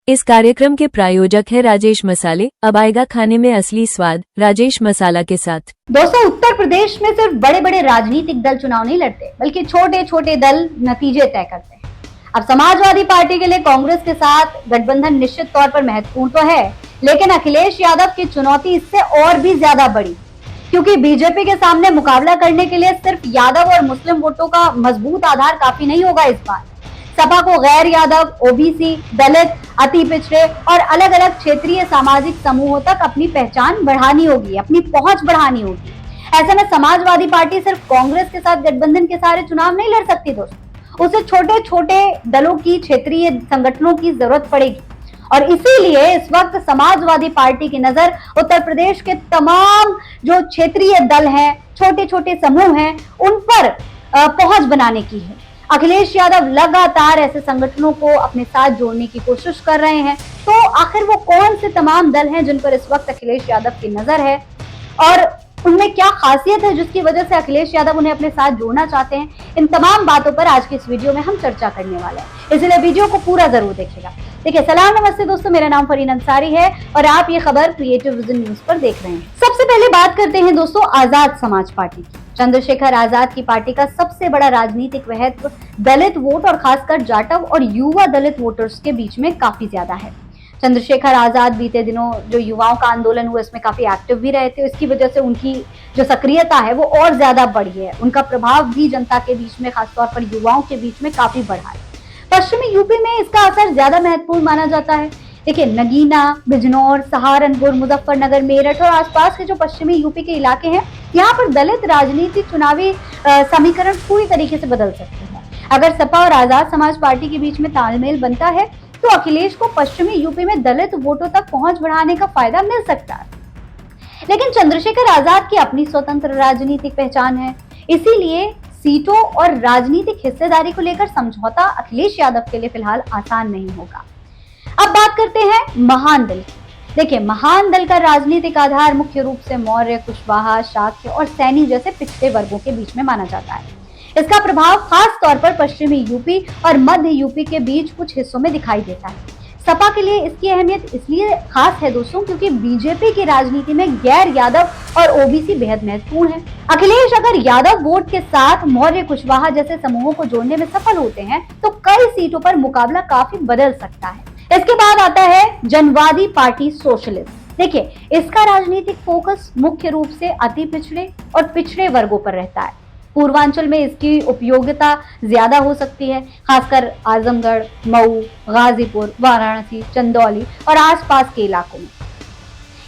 इस कार्यक्रम के प्रायोजक है राजेश मसाले। अब आएगा खाने में असली स्वाद राजेश मसाला के साथ। दोस्तों, उत्तर प्रदेश में सिर्फ बड़े बड़े राजनीतिक दल चुनाव नहीं लड़ते, बल्कि छोटे छोटे दल नतीजे तय करते हैं। अब समाजवादी पार्टी के लिए कांग्रेस के साथ गठबंधन निश्चित तौर पर महत्वपूर्ण तो है, लेकिन अखिलेश यादव की चुनौती इससे और भी ज्यादा बड़ी, क्योंकि बीजेपी के सामने मुकाबला करने के लिए सिर्फ यादव और मुस्लिम वोटों का मजबूत आधार काफी नहीं होगा। इस बार सपा को गैर यादव, ओबीसी, दलित, अति पिछड़े और अलग अलग क्षेत्रीय सामाजिक समूहों तक अपनी पहचान बढ़ानी होगी, अपनी पहुंच बढ़ानी होगी। ऐसे में समाजवादी पार्टी सिर्फ कांग्रेस के साथ गठबंधन के सारे चुनाव नहीं लड़ सकती दोस्तों, उसे छोटे छोटे दलों की, क्षेत्रीय संगठनों की जरूरत पड़ेगी। और इसीलिए इस वक्त समाजवादी पार्टी की नजर उत्तर प्रदेश के तमाम जो क्षेत्रीय दल हैं, छोटे छोटे समूह हैं, उन पर पहुंच बनाने की है। अखिलेश यादव लगातार ऐसे संगठनों को अपने साथ जोड़ने की कोशिश कर रहे हैं। तो आखिर वो कौन से तमाम दल हैं जिन पर इस वक्त अखिलेश यादव की नजर है, और उनमें क्या खासियत है जिसकी वजह से अखिलेश यादव उन्हें अपने साथ जोड़ना चाहते हैं? इन तमाम बातों पर आज की इस वीडियो में हम चर्चा करने वाले हैं, इसलिए वीडियो को पूरा जरूर देखिएगा। देखिए, सलाम नमस्ते दोस्तों, मेरा नाम फरीन अंसारी है और आप ये खबर क्रिएटिव विजन न्यूज पर देख रहे हैं। सबसे पहले बात करते हैं दोस्तों आजाद समाज पार्टी की। चंद्रशेखर आजाद की पार्टी का सबसे बड़ा राजनीतिक महत्व दलित वोट और खासकर जाटव और युवा दलित वोटर्स के बीच में काफी ज्यादा है। चंद्रशेखर आजाद बीते दिनों जो युवाओं का आंदोलन हुआ, इसमें काफी एक्टिव भी रहे थे। इसकी वजह से उनकी जो सक्रियता है वो और ज्यादा बढ़ी है। उनका प्रभाव भी जनता के बीच में, खासतौर पर युवाओं के बीच में काफी बढ़ा है। पश्चिमी यूपी में इसका असर ज्यादा महत्वपूर्ण माना जाता है। देखिए, नगीना, बिजनौर, सहारनपुर, मुजफ्फरनगर, मेरठ और आसपास के जो पश्चिमी यूपी के इलाके हैं, यहाँ पर दलित राजनीति चुनावी समीकरण पूरी तरीके से बदल सकते हैं। अगर सपा और आजाद समाज पार्टी के बीच में तालमेल बनता है तो अखिलेश को पश्चिमी यूपी में दलित वोटों तक पहुंच बढ़ाने का फायदा मिल सकता है। लेकिन चंद्रशेखर आजाद की अपनी स्वतंत्र राजनीतिक पहचान है, इसीलिए सीटों और राजनीतिक हिस्सेदारी को लेकर समझौता अखिलेश यादव के लिए फिलहाल आसान नहीं होगा। अब बात करते हैं महान दल की। देखिए, महान दल का राजनीतिक आधार मुख्य रूप से मौर्य, कुशवाहा, शाक्य और सैनी जैसे पिछड़े वर्गों के बीच में माना जाता है। इसका प्रभाव खास तौर पर पश्चिमी यूपी और मध्य यूपी के बीच कुछ हिस्सों में दिखाई देता है। सपा के लिए इसकी अहमियत इसलिए खास है दोस्तों, क्योंकि बीजेपी की राजनीति में गैर यादव और ओबीसी बेहद महत्वपूर्ण है। अखिलेश अगर यादव वोट के साथ मौर्य, कुशवाहा जैसे समूहों को जोड़ने में सफल होते हैं तो कई सीटों पर मुकाबला काफी बदल सकता है। इसके बाद आता है जनवादी पार्टी सोशलिस्ट। देखिए, इसका राजनीतिक फोकस मुख्य रूप से अति पिछड़े और पिछड़े वर्गों पर रहता है। पूर्वांचल में इसकी उपयोगिता ज्यादा हो सकती है, खासकर आजमगढ़, मऊ, गाजीपुर, वाराणसी, चंदौली और आसपास के इलाकों में।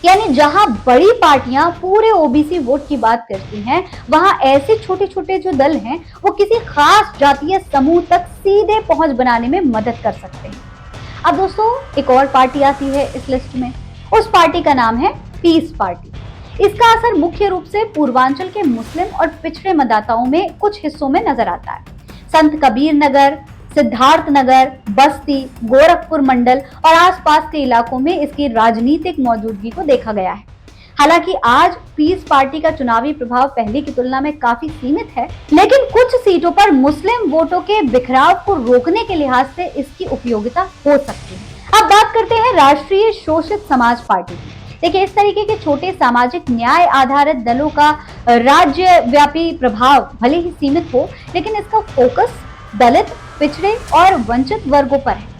यानी जहां बड़ी पार्टियां पूरे ओबीसी वोट की बात करती हैं, वहां ऐसे छोटे छोटे जो दल हैं वो किसी खास जातीय समूह तक सीधे पहुंच बनाने में मदद कर सकते हैं। अब दोस्तों, एक और पार्टी आती है इस लिस्ट में। उस पार्टी का नाम है पीस पार्टी। इसका असर मुख्य रूप से पूर्वांचल के मुस्लिम और पिछड़े मतदाताओं में कुछ हिस्सों में नजर आता है। संत कबीर नगर, सिद्धार्थ नगर, बस्ती, गोरखपुर मंडल और आसपास के इलाकों में इसकी राजनीतिक मौजूदगी को देखा गया है। हालांकि आज पीस पार्टी का चुनावी प्रभाव पहले की तुलना में काफी सीमित है, लेकिन कुछ सीटों पर मुस्लिम वोटों के बिखराव को रोकने के लिहाज से इसकी उपयोगिता हो सकती है। अब बात करते हैं राष्ट्रीय शोषित समाज पार्टी की। देखिए, इस तरीके के छोटे सामाजिक न्याय आधारित दलों का राज्य व्यापी प्रभाव भले ही सीमित हो, लेकिन इसका फोकस दलित, पिछड़े और वंचित वर्गों पर है।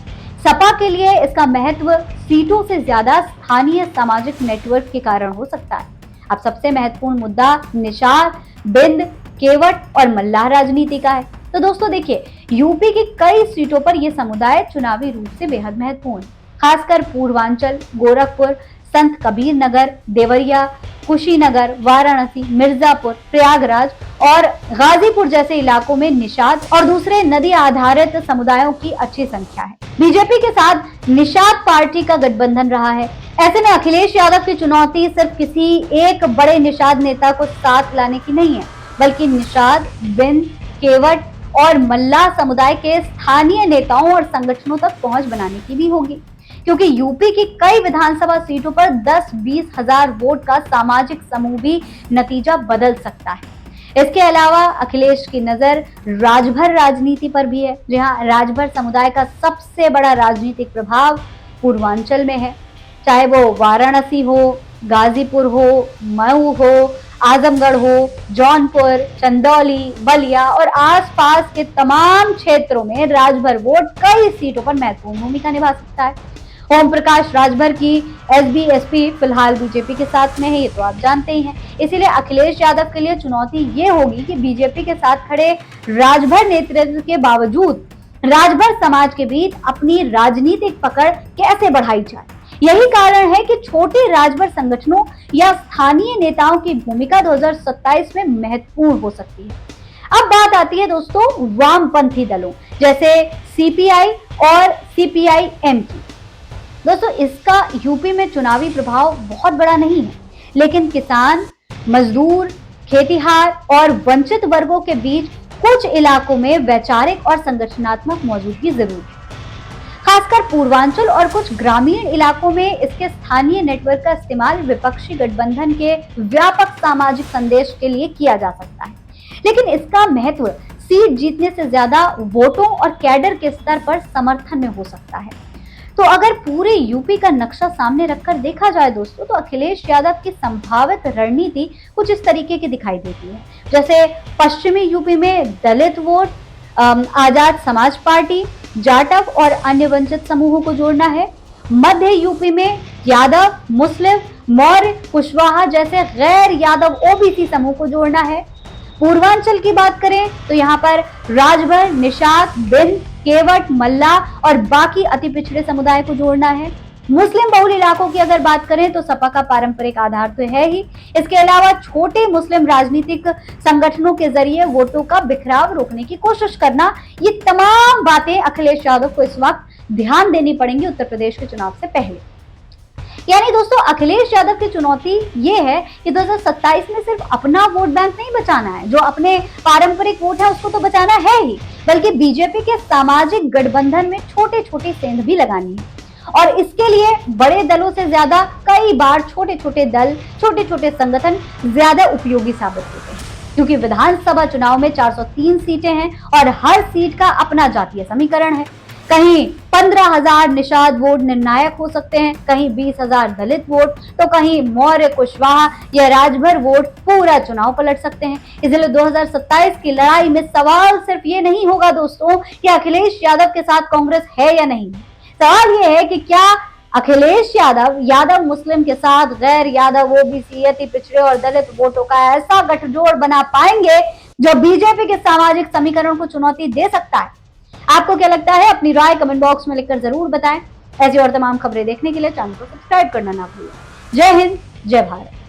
सपा के लिए इसका महत्व सीटों से ज्यादा स्थानीय सामाजिक नेटवर्क के कारण हो सकता है। अब सबसे महत्वपूर्ण मुद्दा निषाद, बिंद, केवट और मल्लाह राजनीति का है। तो दोस्तों देखिए, यूपी की कई सीटों पर यह समुदाय चुनावी रूप से बेहद महत्वपूर्ण, खासकर पूर्वांचल, गोरखपुर, संत कबीर नगर, देवरिया, कुशीनगर, वाराणसी, मिर्जापुर, प्रयागराज और गाजीपुर जैसे इलाकों में निषाद और दूसरे नदी आधारित समुदायों की अच्छी संख्या है। बीजेपी के साथ निषाद पार्टी का गठबंधन रहा है। ऐसे में अखिलेश यादव की चुनौती सिर्फ किसी एक बड़े निषाद नेता को साथ लाने की नहीं है, बल्कि निषाद, बिंद, केवट और मल्लाह समुदाय के स्थानीय नेताओं और संगठनों तक पहुंच बनाने की भी होगी, क्योंकि यूपी की कई विधानसभा सीटों पर 10-20 हजार वोट का सामाजिक समूह भी नतीजा बदल सकता है। इसके अलावा अखिलेश की नजर राजभर राजनीति पर भी है। जी हाँ, राजभर समुदाय का सबसे बड़ा राजनीतिक प्रभाव पूर्वांचल में है, चाहे वो वाराणसी हो, गाजीपुर हो, मऊ हो, आजमगढ़ हो, जौनपुर, चंदौली, बलिया और आसपास के तमाम क्षेत्रों में राजभर वोट कई सीटों पर महत्वपूर्ण भूमिका निभा सकता है। ओम प्रकाश राजभर की एसबीएसपी फिलहाल बीजेपी के साथ में है, ये तो आप जानते ही हैं। इसीलिए अखिलेश यादव के लिए चुनौती ये होगी कि बीजेपी के साथ खड़े राजभर नेतृत्व के बावजूद राजभर समाज के बीच अपनी राजनीतिक पकड़ कैसे बढ़ाई जाए। यही कारण है कि छोटे राजभर संगठनों या स्थानीय नेताओं की भूमिका 2027 में महत्वपूर्ण हो सकती है। अब बात आती है दोस्तों वामपंथी दलों जैसे सीपीआई और सीपीआई-एम की। दोस्तों इसका यूपी में चुनावी प्रभाव बहुत बड़ा नहीं है, लेकिन किसान, मजदूर, खेतीहार और वंचित वर्गों के बीच कुछ इलाकों में वैचारिक और संगठनात्मक मौजूदगी जरूर है। खासकर पूर्वांचल और कुछ ग्रामीण इलाकों में इसके स्थानीय नेटवर्क का इस्तेमाल विपक्षी गठबंधन के व्यापक सामाजिक संदेश के लिए किया जा सकता है, लेकिन इसका महत्व सीट जीतने से ज्यादा वोटों और कैडर के स्तर पर समर्थन में हो सकता है। तो अगर पूरे यूपी का नक्शा सामने रखकर देखा जाए दोस्तों, तो अखिलेश यादव की संभावित रणनीति कुछ इस तरीके की दिखाई देती है। जैसे पश्चिमी यूपी में दलित वोट, आजाद समाज पार्टी, जाटव और अन्य वंचित समूहों को जोड़ना है। मध्य यूपी में यादव, मुस्लिम, मौर्य, कुशवाहा जैसे गैर यादव ओबीसी समूह को जोड़ना है। पूर्वांचल की बात करें तो यहाँ पर राजभर, निषाद, बिंद, केवट, मल्ला और बाकी अति पिछड़े समुदाय को जोड़ना है। मुस्लिम बहुल इलाकों की अगर बात करें तो सपा का पारंपरिक आधार तो है ही, इसके अलावा छोटे मुस्लिम राजनीतिक संगठनों के जरिए वोटों का बिखराव रोकने की कोशिश करना, ये तमाम बातें अखिलेश यादव को इस वक्त ध्यान देनी पड़ेंगी उत्तर प्रदेश के चुनाव से पहले। यानी दोस्तों अखिलेश यादव की चुनौती ये है कि 2027 में सिर्फ अपना वोट बैंक नहीं बचाना है, जो अपने पारंपरिक वोट है उसको तो बचाना है ही, बल्कि बीजेपी के सामाजिक गठबंधन में छोटे छोटे सेंध भी लगानी है। और इसके लिए बड़े दलों से ज्यादा कई बार छोटे छोटे दल, छोटे छोटे संगठन ज्यादा उपयोगी साबित होते हैं, क्योंकि विधानसभा चुनाव में 403 सीटें हैं और हर सीट का अपना जातीय समीकरण है। कहीं 15,000 निषाद वोट निर्णायक हो सकते हैं, कहीं 20,000 दलित वोट, तो कहीं मौर्य, कुशवाहा या राजभर वोट पूरा चुनाव पलट सकते हैं। इसलिए 2027 की लड़ाई में सवाल सिर्फ ये नहीं होगा दोस्तों कि अखिलेश यादव के साथ कांग्रेस है या नहीं, सवाल ये है कि क्या अखिलेश यादव मुस्लिम के साथ गैर यादव ओबीसी, अति पिछड़े और दलित वोटों का ऐसा गठजोड़ बना पाएंगे जो बीजेपी के सामाजिक समीकरण को चुनौती दे सकता है। आपको क्या लगता है? अपनी राय कमेंट बॉक्स में लिखकर जरूर बताएं। ऐसी और तमाम खबरें देखने के लिए चैनल को सब्सक्राइब करना ना भूलें। जय हिंद, जय भारत।